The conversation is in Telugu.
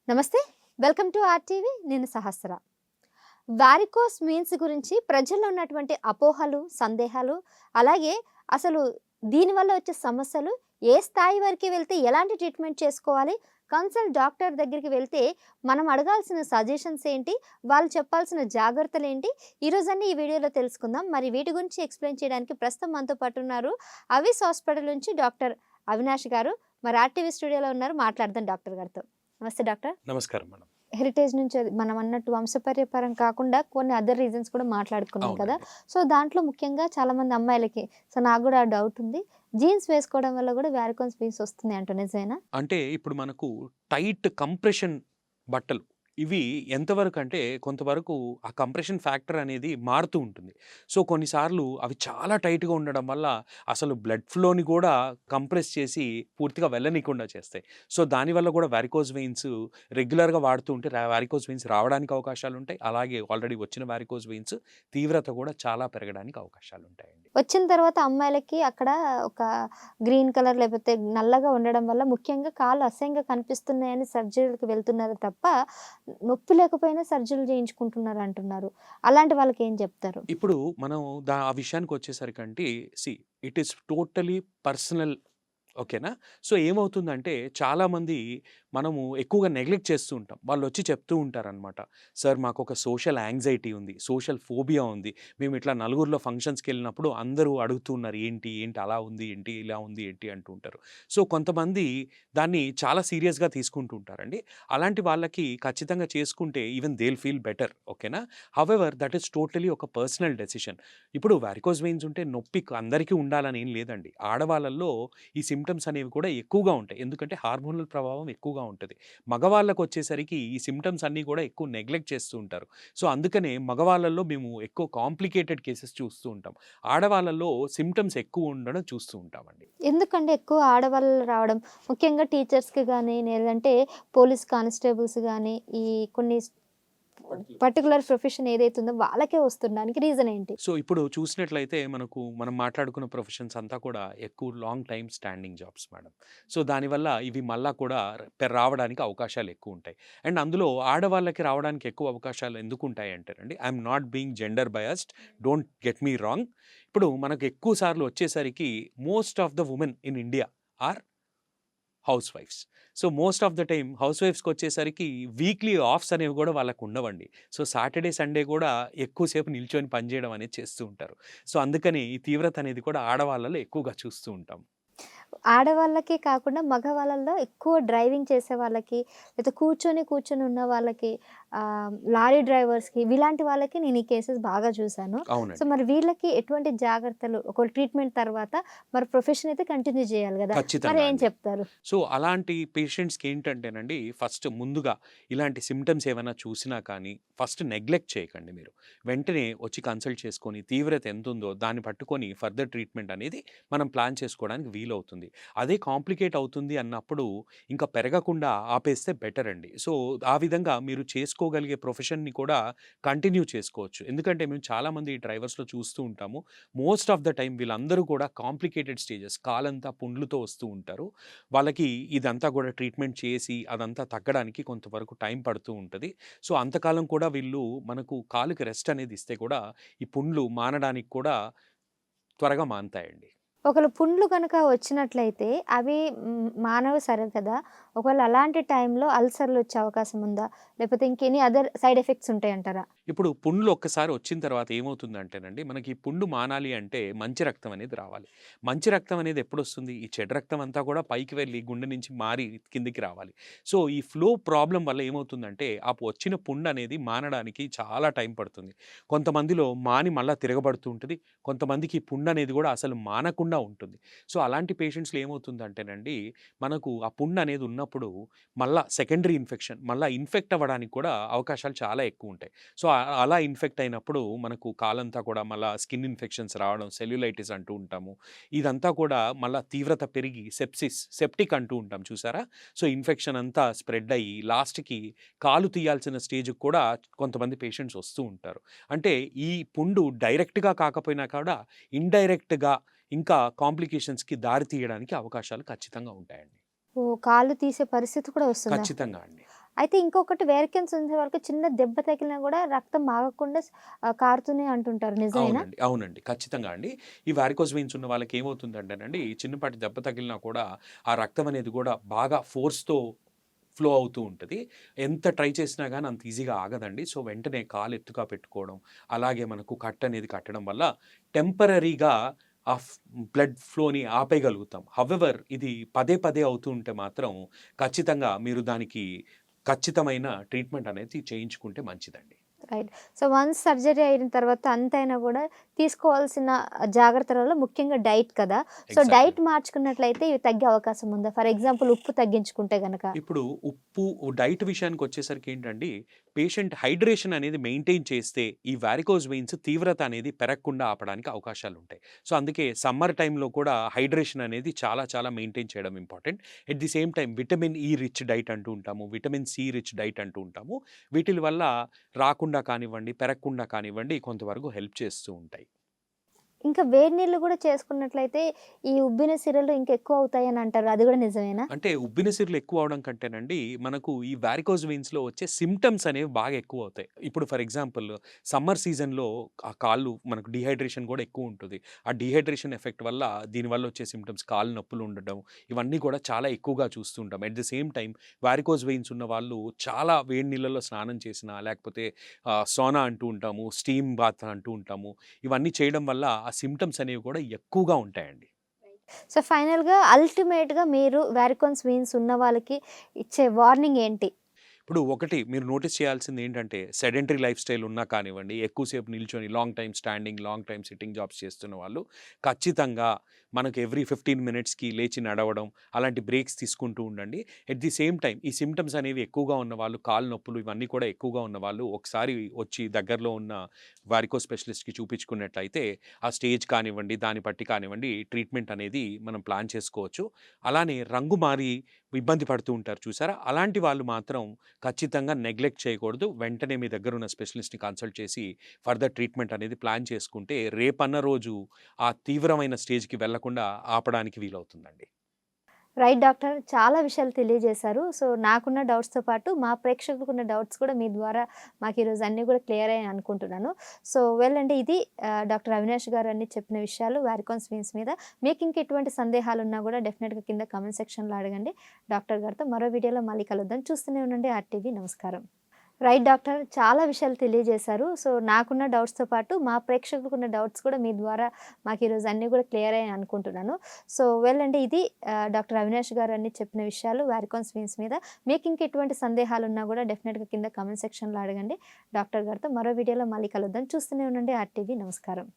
నమస్తే. Welcome to RTV. నేను సహస్ర. వారికోస్ మీన్స్ గురించి ప్రజల్లో ఉన్నటువంటి అపోహలు, సందేహాలు, అలాగే అసలు దీనివల్ల వచ్చే సమస్యలు, ఏ స్థాయి వరకు వెళ్తే ఎలాంటి ట్రీట్మెంట్ చేసుకోవాలి, కన్సల్ట్ డాక్టర్ దగ్గరికి వెళ్తే మనం అడగాల్సిన సజెషన్స్ ఏంటి, వాళ్ళు చెప్పాల్సిన జాగ్రత్తలు ఏంటి, ఈరోజన్నీ ఈ వీడియోలో తెలుసుకుందాం. మరి వీటి గురించి ఎక్స్ప్లెయిన్ చేయడానికి ప్రస్తుతం మనతో పాటు ఉన్నారు అవిస్ హాస్పిటల్ నుంచి డాక్టర్ అవినాష్ గారు. మరి ఆర్టీవీ స్టూడియోలో ఉన్నారు, మాట్లాడదాం డాక్టర్ గారితో. నమస్తే డాక్టర్. నమస్కారం మేడం. హెరిటేజ్ నుంచి మనం అన్నట్టు వంశపర్యపరం కాకుండా కొన్ని అదర్ రీజన్స్ కూడా మాట్లాడుకున్నాం కదా. అవునండి. సో దాంట్లో ముఖ్యంగా చాలామంది అమ్మాయిలకి, సో నాకు కూడా ఆ డౌట్ ఉంది, జీన్స్ వేసుకోవడం వల్ల కూడా వ్యారికోస్ వీన్స్ వస్తుంది అంటూ నిజమేనా? అంటే ఇప్పుడు మనకు టైట్ కంప్రెషన్ బట్టలు ఇవి ఎంతవరకు అంటే కొంతవరకు ఆ కంప్రెషన్ ఫ్యాక్టర్ అనేది మారుతూ ఉంటుంది. సో కొన్నిసార్లు అవి చాలా టైట్‌గా ఉండడం వల్ల అసలు బ్లడ్ ఫ్లోని కూడా కంప్రెస్ చేసి పూర్తిగా వెళ్ళనీయకుండా చేస్తాయి. సో దానివల్ల కూడా వారికోస్ వెయిన్స్ రెగ్యులర్‌గా వాడుతూ ఉంటే వారికోస్ వెయిన్స్ రావడానికి అవకాశాలుంటాయి. అలాగే ఆల్రెడీ వచ్చిన వారికోస్ వెయిన్స్ తీవ్రత కూడా చాలా పెరగడానికి అవకాశాలుంటాయండి. వచ్చిన తర్వాత అమ్మాయిలకి అక్కడ ఒక గ్రీన్ కలర్ లేకపోతే నల్లగా ఉండడం వల్ల ముఖ్యంగా కాళ్ళు అసహ్యంగా కనిపిస్తున్నాయని సర్జరీలకు వెళ్తున్నారు తప్ప, నొప్పి లేకపోయినా సర్జరీలు చేయించుకుంటున్నారు అంటున్నారు. అలాంటి వాళ్ళకి ఏం చెప్తారు? ఇప్పుడు మనం ఆ విషయానికొచ్చేసరికంటే ఇట్ ఈస్ టోటలీ పర్సనల్. ఓకేనా? సో ఏమవుతుందంటే చాలామంది మనము ఎక్కువగా నెగ్లెక్ట్ చేస్తూ ఉంటాం. వాళ్ళొచ్చి చెప్తూ ఉంటారనమాట. సార్ మాకొక సోషల్ యాంగ్జైటీ ఉంది. సోషల్ ఫోబియా ఉంది. మేము ఇట్లా నలుగురిలో ఫంక్షన్స్‌కెళ్ళినప్పుడు అందరూ అడుగుతూ ఉన్నారు. ఏంటి? ఏంటి అలా ఉంది ఏంటి? ఇలా ఉంది ఏంటి? అంటూ ఉంటారు. సో కొంతమంది దాన్ని చాలా సీరియస్‌గా తీసుకుంటూ ఉంటారండి. అలాంటి వాళ్ళకి ఖచ్చితంగా చేసుకుంటే even they will feel better. ఓకేనా? హౌవెవర్ దట్ ఈస్ టోటలీ ఒక పర్సనల్ డెసిషన్. ఇప్పుడు వారికోస్ వెయిన్స్ ఉంటే నొప్పి అందరికీ ఉండాలని ఏం లేదండి. ఆడవాళ్ళల్లో ఈ సిమ్టమ్స్ అనేవి కూడా ఎక్కువగా ఉంటాయి. ఎందుకంటే హార్మోనల్ ప్రభావం ఎక్కువగా ఉంటది. మగవాళ్ళకొచ్చేసరికి ఈ సిమ్టమ్స్ అన్నీ కూడా ఎక్కువ నెగ్లెక్ట్ చేస్తూ ఉంటారు. సో అందుకనే మగవాళ్ళలో మేము ఎక్కువ కాంప్లికేటెడ్ కేసెస్ చూస్తూ ఉంటాం. ఆడవాళ్ళలో సిమ్టమ్స్ ఎక్కువ ఉండడం చూస్తూ ఉంటామండి. ఎందుకండి ఎక్కువ ఆడవాళ్ళు రావడం? ముఖ్యంగా టీచర్స్‌కి గాని, లేదంటే పోలీస్ కానిస్టేబుల్స్ గాని, ఈ కొన్ని పర్టిక్యులర్ ప్రొఫెషన్ ఏదైతే ఉందో వాళ్ళకే వస్తుండానికి రీజన్ ఏంటి? సో ఇప్పుడు చూసినట్లయితే మనం మాట్లాడుకున్న ప్రొఫెషన్స్ అంతా కూడా ఎక్కువ long time standing jobs madam. So దానివల్ల ఇవి మళ్ళా కూడా రావడానికి అవకాశాలు ఎక్కువ ఉంటాయి. అండ్ అందులో ఆడవాళ్ళకి రావడానికి ఎక్కువ అవకాశాలు ఎందుకు ఉంటాయి అంటేనండి, I'm not being gender biased, don't get me wrong. ఇప్పుడు మనకు ఎక్కువ సార్లు వచ్చేసరికి most of the women in India are హౌస్ వైఫ్స్. So most of the time house వైఫ్స్‌కొచ్చేసరికి వీక్లీ ఆఫ్స్ అనేవి గూడా వాళ్ళకుండవండి. సో సాటర్‌డే, సండే గూడా ఎక్కువ సేపు నిల్చొని పని జేయడం అనేది చేస్తూ ఉంటారు. సో అందుకని ఈ తీవ్రత అనేది కూడా ఆడవాళ్ళలో ఎక్కువగా చూస్తూ ఉంటాం. ఆడవాళ్ళకే కాకుండా మగవాళ్ళలో ఎక్కువ డ్రైవింగ్ చేసే వాళ్ళకి, లేతే కూర్చొని ఉన్న వాళ్ళకి, లారీ డ్రైవర్స్‌కి, ఇలాంటి వాళ్ళకి నేను ఈ కేసెస్ బాగా చూసాను. సో అవునండి. మరి వీళ్ళకి ఎటువంటి జాగ్రత్తలు ఒకవేళ ట్రీట్మెంట్ తర్వాత మరి ప్రొఫెషన్ అయితే కంటిన్యూ చేయాలి గదా. మరి ఖచ్చితంగా ఏం అండి. చెప్తారు? సో అలాంటి పేషెంట్స్‌కి ఏంటంటేనండి, ఫస్ట్ ముందుగా ఇలాంటి సిమ్టమ్స్ ఏమైనా చూసినా కానీ ఫస్ట్ నెగ్లెక్ట్ చేయకండి మీరు. వెంటనే వచ్చి కన్సల్ట్ చేసుకొని తీవ్రత ఎంతుందో దాన్ని పట్టుకొని ఫర్దర్ ట్రీట్మెంట్ అనేది మనం ప్లాన్ చేసుకోవడానికి వీలవుతుంది. అదే కాంప్లికేట్ అవుతుంది అన్నప్పుడు ఇంకా పెరగకుండా ఆపేస్తే బెటర్ అండి. సో ఆ విధంగా మీరు చేసుకోగలిగే ప్రొఫెషన్‌ని కూడా కంటిన్యూ చేసుకోవచ్చు. ఎందుకంటే మేము చాలామంది డ్రైవర్స్‌లో చూస్తూ ఉంటాము. మోస్ట్ ఆఫ్ ద టైమ్ వీళ్ళందరూ కూడా కాంప్లికేటెడ్ స్టేజెస్ కాలంతా పుండ్లుతో వస్తూ ఉంటారు. వాళ్ళకి ఇదంతా కూడా ట్రీట్మెంట్ చేసి అదంతా తగ్గడానికి కొంతవరకు టైం పడుతూ ఉంటది. సో అంతకాలం కూడా వీళ్ళు మనకు కాలుకి రెస్ట్ అనేది ఇస్తే కూడా ఈ పుండ్లు మానడానికి కూడా త్వరగా మానతాయండి. ఒకవేళ పుండ్లు గనక వచ్చినట్లయితే అవి మానవు సరే కదా. ఒకవేళ అలాంటి టైంలో అల్సర్‌లు వచ్చే అవకాశం ఉందా? లేకపోతే ఇంకెనీ అదర్ సైడ్ ఎఫెక్ట్స్ ఉంటాయంటారా? ఇప్పుడు పుండ్లు ఒక్కసారి వచ్చిన తర్వాత ఏమవుతుందంటేనండి, మనకి ఈ పుండు మానాలి అంటే మంచి రక్తం అనేది రావాలి. మంచి రక్తం అనేది ఎప్పుడొస్తుంది? ఈ చెడు రక్తం అంతా కూడా పైకి వెళ్ళి గుండె నుంచి మారి కిందకి రావాలి. సో, ఈ ఫ్లో ప్రాబ్లమ్ వల్ల ఏమవుతుందంటే, ఆ వచ్చిన పుండు అనేది మానడానికి చాలా టైం పడుతుంది. కొంతమందిలో మాని మళ్ళా తిరగబడుతూ ఉంటది. కొంతమందికి ఈ పుండు అనేది కూడా అసలు మానకుండా ఉంటుంది. సో, అలాంటి పేషెంట్స్‌లో ఏమవుతుందంటేనండి, మనకు ఆ పుండు అనేది ఉన్నప్పుడు మళ్ళా సెకండరీ ఇన్ఫెక్షన్ మళ్ళా ఇన్ఫెక్ట్ అవ్వడానికి కూడా అవకాశాలు చాలా ఎక్కువుంటాయి. సో, అలా ఇన్ఫెక్ట్ అయినప్పుడు మనకు కాలంతా కూడా మళ్ళా స్కిన్ ఇన్ఫెక్షన్స్ రావడం, సెల్యులైటిస్ అంటూ ఉంటాము. ఇదంతా కూడా మళ్ళా తీవ్రత పెరిగి సెప్టిక్ అంటూ ఉంటాం చూసారా? సో, ఇన్ఫెక్షన్ అంతా స్ప్రెడ్ అయ్యి లాస్ట్‌కి కాలు తీయాల్సిన స్టేజ్‌కి కూడా కొంతమంది పేషెంట్స్ వస్తూ ఉంటారు. అంటే ఈ పుండు డైరెక్ట్‌గా కాకపోయినా కూడా ఇండైరెక్ట్‌గా ఇంకా కాంప్లికేషన్స్‌కి దారి తీయడానికి అవకాశాలు ఖచ్చితంగా ఉంటాయండి. ఓహ్! కాళ్ళు తీసే పరిస్థితి కూడా వస్తుందా? ఖచ్చితంగా అండి. అయితే ఇంకొకటి వేరికన్స్ ఉండే వాళ్ళకి చిన్న దెబ్బ తగిలినా కూడా రక్తం ఆగకుండా కారుతూనే అంటుంటారు. నిజమేనా? అవునండి. అవునండి. ఖచ్చితంగా అండి. ఈ వారికోస్ వెయిన్స్ ఉన్న వాళ్ళకి ఏమవుతుందంటేనండి, చిన్నపాటి దెబ్బ తగిలినా కూడా ఆ రక్తం అనేది గూడా బాగా ఫోర్స్‌తో ఫ్లో అవుతూ ఉంటది. ఎంత ట్రై చేసినా గాని అంత ఈజీగా ఆగదండి. సో, వెంటనే కాలు ఎత్తుగా పెట్టుకోవడం, అలాగే మనకు కట్ అనేది కట్టడం వల్ల టెంపరరీగా ఆ బ్లడ్ ఫ్లోని ఆపేయగలుగుతాం. హౌవెవర్ ఇది పదే పదే అవుతూ ఉంటే మాత్రం ఖచ్చితంగా మీరు దానికి ఖచ్చితమైన ట్రీట్మెంట్ అనేది చేయించుకుంటే మంచిదండి. రైట్. సో, వన్స్ సర్జరీ అయిన తర్వాత అంతైనా గూడా తీసుకోవాల్సిన జాగ్రత్తలలో ముఖ్యంగా డైట్ కదా! So, exactly. డైట్ మార్చుకున్నట్లయితే ఇవి తగ్గే అవకాశం ఉందా? ఫర్ ఎగ్జాంపుల్ ఉప్పు తగ్గించుకుంటే గనక? ఇప్పుడు ఉప్పు, డైట్ విషయానికొచ్చేసరికి ఏంటండి, పేషెంట్ హైడ్రేషన్ అనేది మెయింటైన్ చేస్తే, ఈ వారికోస్ వెయిన్స్ తీవ్రత అనేది పెరగకుండా ఆపడానికి అవకాశాలుంటాయి. సో, అందుకే సమ్మర్ టైమ్‌లో కూడా హైడ్రేషన్ అనేది చాలా చాలా మెయింటైన్ చేయడం important. At the same time vitamin E rich diet అంటూ ఉంటాము. విటమిన్ సి రిచ్ డైట్ అంటూ ఉంటాము. వీటిలి వల్ల రాకుండా కానివ్వండి, పెరగకుండా కానివ్వండి కొంతవరకు హెల్ప్ చేస్తూ ఉంటాయి. ఇంకా వేడి నీళ్ళు గూడా చేసుకున్నట్లయితే ఈ ఉబ్బిన సిరలు ఇంకెక్కువ అవుతాయని అంటారు. అది గూడా నిజమేనా? అంటే ఉబ్బిన సిర్లు ఎక్కువ అవడం కంటేనండి, మనకు ఈ వారికోస్ వెయిన్స్‌లో వచ్చే సింప్టమ్స్ అనేవి బాగా ఎక్కువవుతాయి. ఇప్పుడు ఫర్ ఎగ్జాంపుల్ సమ్మర్ సీజన్‌లో ఆ కాళ్ళు మనకు డీహైడ్రేషన్ గూడా ఎక్కువుంటది. ఆ డీహైడ్రేషన్ ఎఫెక్ట్ వల్ల దీనివల్ల వచ్చే సింప్టమ్స్ కాళ్ళు నొప్పులు ఉండడం, ఇవన్నీ కూడా చాలా ఎక్కువగా చూస్తూ ఉంటాం. At the same time varicose veins ఉన్న వాళ్ళు చాలా వేడి నీళ్ళలో స్నానం చేసినా, లేకపోతే సోనా అంటూ ఉంటాము, స్టీమ్ బాత్ అంటూ ఉంటాము. ఇవన్నీ చేయడం వల్ల ఆ సింప్టమ్స్ అనేవి కూడా ఎక్కువగా ఉంటాయండి. సో, ఫైనల్‌గా అల్టిమేట్‌గా మీరు వారికోన్స్ వెయిన్స్ ఉన్న వాళ్ళకి ఇచ్చే వార్నింగ్ ఏంటి? ఇప్పుడు ఒకటి మీరు నోటీస్ చేయాల్సిందేంటంటే, సెడెంటరీ లైఫ్ స్టైల్ ఉన్నా కానివ్వండి, ఎక్కువసేపు నిల్చొని long time standing, long time sitting jobs చేస్తున్న వాళ్ళు ఖచ్చితంగా మనకు ఎవ్రీ 15 మినిట్స్‌కి లేచి నడవడం, అలాంటి బ్రేక్స్ తీసుకుంటూ ఉండండి. ఎట్ ది సేమ్ టైమ్ ఈ సింప్టమ్స్ అనేవి ఎక్కువగా ఉన్నవాళ్ళు, కాళ్ళు నొప్పులు ఇవన్నీ కూడా ఎక్కువగా ఉన్నవాళ్ళు ఒకసారి వచ్చి దగ్గరలో ఉన్న వారికోస్ స్పెషలిస్ట్‌కి చూపించుకున్నట్లయితే, ఆ స్టేజ్ కానివ్వండి, దాన్ని బట్టి కానివ్వండి ట్రీట్మెంట్ అనేది మనం ప్లాన్ చేసుకోవచ్చు. అలానే రంగు మారి ఇబ్బంది పడుతూ ఉంటారు చూసారా? అలాంటి వాళ్ళు మాత్రం ఖచ్చితంగా నెగ్లెక్ట్ చేయకూడదు. వెంటనే మీ దగ్గరున్న స్పెషలిస్ట్‌ని కన్సల్ట్ చేసి ఫర్దర్ ట్రీట్మెంట్ అనేది ప్లాన్ చేసుకుంటే రేపన్న రోజు ఆ తీవ్రమైన స్టేజ్‌కి వెళ్ళకుండా ఆపడానికి వీలవుతుందండి. Right doctor. చాలా విషయాలు తెలియజేశారు. సో, నాకున్న డౌట్స్‌తో పాటు మా ప్రేక్షకులకున్న డౌట్స్ కూడా మీ ద్వారా మాకు ఈరోజు అన్నీ కూడా క్లియర్ అయ్యాయి అనుకుంటున్నాను. సో, వెల్ అండి ఇది డాక్టర్ అవినాష్ గారు అన్ని చెప్పిన విషయాలు వారికోన్స్ వెయిన్స్ మీద. మీకు ఇంక ఎటువంటి సందేహాలున్నా కూడా డెఫినిట్‌గా కింద కామెంట్ సెక్షన్‌లో అడగండి. డాక్టర్ గారితో మరో వీడియోలో మళ్ళీ కలుద్దాం. చూస్తూనే ఉండండి ఆర్టీవీ. నమస్కారం. Right doctor. చాలా విషయాలు తెలియజేశారు. సో, నాకున్న డౌట్స్‌తో పాటు మా ప్రేక్షకులకున్న డౌట్స్ కూడా మీ ద్వారా మాకు ఈరోజు అన్నీ కూడా క్లియర్ అయ్యాయి అనుకుంటున్నాను. సో, వెల్ అండి ఇది డాక్టర్ అవినాష్ గారు అన్ని చెప్పిన విషయాలు వారికోన్స్ వెయిన్స్ మీద. మీకు ఇంక ఎటువంటి సందేహాలున్నా కూడా డెఫినిట్‌గా కింద కామెంట్ సెక్షన్‌లో అడగండి. డాక్టర్ గారితో మరో వీడియోలో మళ్ళీ కలుద్దాం. చూస్తూనే ఉండండి ఆర్టీవీ. నమస్కారం.